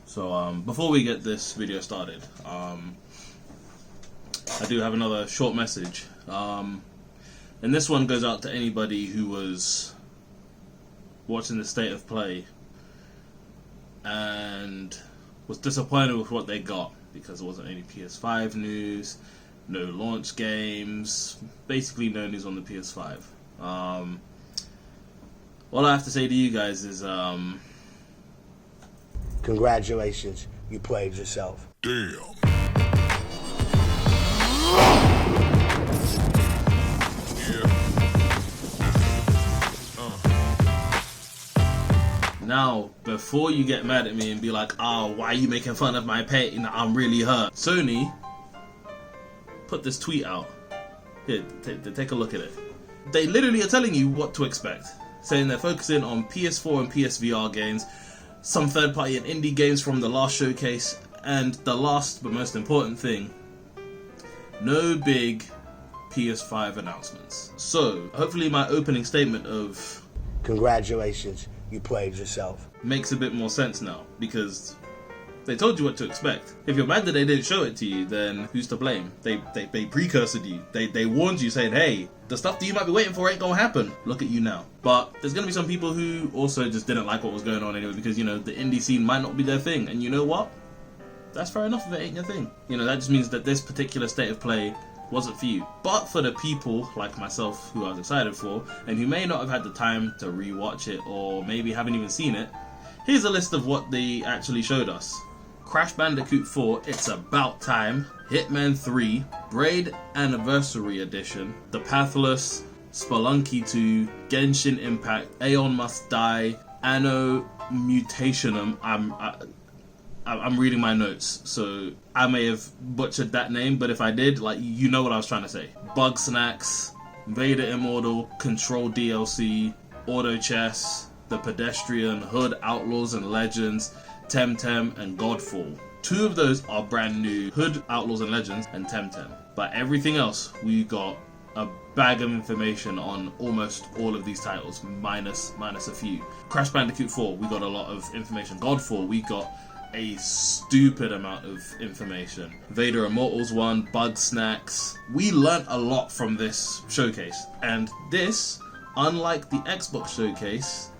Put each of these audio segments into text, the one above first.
So before we get this video started, I do have another short message. And this one goes out to anybody who was watching the state of play and was disappointed with what they got because there wasn't any PS5 news, no launch games, basically no news on the PS5. All I have to say to you guys is congratulations, you played yourself. Damn. Now, before you get mad at me and be like, oh, why are you making fun of my pain? I'm really hurt. Sony put this tweet out. Here, take a look at it. They literally are telling you what to expect. Saying they're focusing on PS4 and PSVR games, some third-party and indie games from the last showcase, and the last but most important thing, no big PS5 announcements. So, hopefully my opening statement of congratulations, you played yourself makes a bit more sense now, because they told you what to expect. If you're mad that they didn't show it to you, then who's to blame? They precursored you. They warned you, saying, hey, the stuff that you might be waiting for ain't gonna happen. Look at you now. But there's gonna be some people who also just didn't like what was going on anyway, because, you know, the indie scene might not be their thing. And you know what? That's fair enough if it ain't your thing. You know, that just means that this particular state of play wasn't for you. But for the people like myself who I was excited for, and who may not have had the time to rewatch it, or maybe haven't even seen it, here's a list of what they actually showed us. Crash Bandicoot 4, It's About Time, Hitman 3, Braid Anniversary Edition, The Pathless, Spelunky 2, Genshin Impact, Aeon Must Die, Anno Mutationum. I'm reading my notes, so I may have butchered that name, but if I did, like, you know what I was trying to say. Bug Snacks, Vader Immortal, Control DLC, Auto Chess, The Pedestrian, Hood Outlaws and Legends, Temtem, and Godfall. 2 of those are brand new, Hood Outlaws and Legends and Temtem. But everything else, we got a bag of information on almost all of these titles, minus a few. Crash Bandicoot 4, we got a lot of information. Godfall, we got a stupid amount of information. Vader Immortals 1, Bug Snacks. We learnt a lot from this showcase. And this, unlike the Xbox showcase,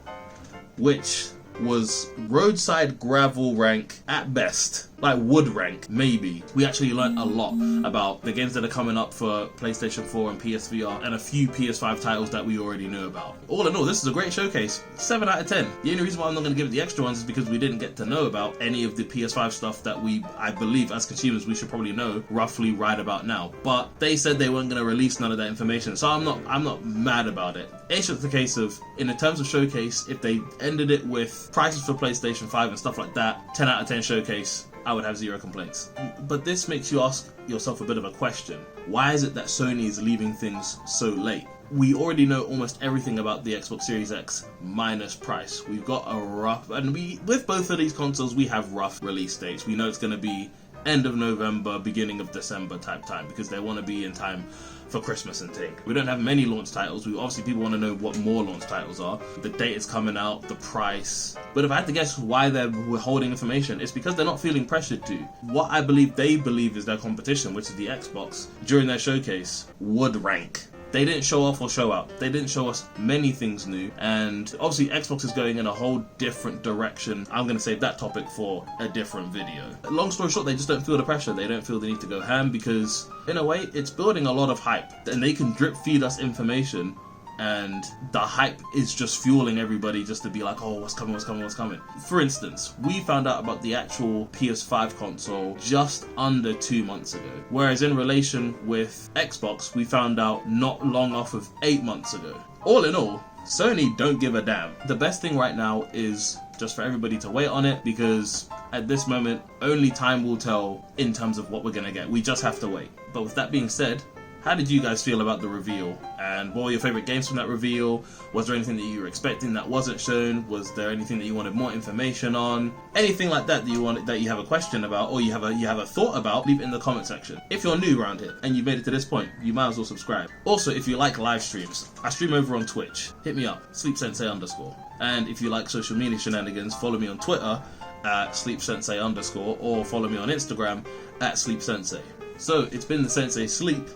which was roadside gravel rank at best, like wood rank maybe, we actually learned a lot about the games that are coming up for PlayStation 4 and PSVR, and a few PS5 titles that we already knew about. All in all, this is a great showcase. 7 out of 10. The only reason why I'm not going to give it the extra ones is because we didn't get to know about any of the PS5 stuff that I believe as consumers we should probably know roughly right about now. But they said they weren't going to release none of that information, so I'm not mad about it. It's just the case of, in the terms of showcase, if they ended it with prices for PlayStation 5 and stuff like that, 10 out of 10 showcase, I would have 0 complaints. But this makes you ask yourself a bit of a question. Why is it that Sony is leaving things so late? We already know almost everything about the Xbox Series X minus price. We've got a rough, and with both of these consoles, we have rough release dates. We know it's going to be end of November, beginning of December type time, because they want to be in time for Christmas and thing. We don't have many launch titles. Obviously people want to know what more launch titles are. The date is coming out, the price. But if I had to guess why they're withholding information, it's because they're not feeling pressured to. What I believe they believe is their competition, which is the Xbox, during their showcase, would rank. They didn't show off or show out. They didn't show us many things new, and obviously Xbox is going in a whole different direction. I'm going to save that topic for a different video. Long story short, they just don't feel the pressure. They don't feel the need to go ham because, in a way, it's building a lot of hype, and they can drip feed us information, and the hype is just fueling everybody just to be like, oh, what's coming, what's coming, what's coming. For instance, we found out about the actual PS5 console just under 2 months ago, whereas in relation with Xbox, we found out not long off of 8 months ago. All in all, Sony don't give a damn. The best thing right now is just for everybody to wait on it, because at this moment, only time will tell in terms of what we're gonna get. We just have to wait. But with that being said, how did you guys feel about the reveal? And what were your favorite games from that reveal? Was there anything that you were expecting that wasn't shown? Was there anything that you wanted more information on? Anything like that that you have a question about, or you have a thought about, leave it in the comment section. If you're new around here and you've made it to this point, you might as well subscribe. Also, if you like live streams, I stream over on Twitch. Hit me up, sleepsensei_. And if you like social media shenanigans, follow me on Twitter at sleepsensei_, or follow me on Instagram at sleepsensei. So, it's been the Sensei Sleep,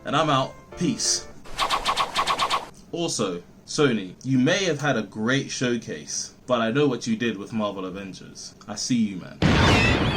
and I'm out. Peace. Also, Sony, you may have had a great showcase, but I know what you did with Marvel Avengers. I see you, man.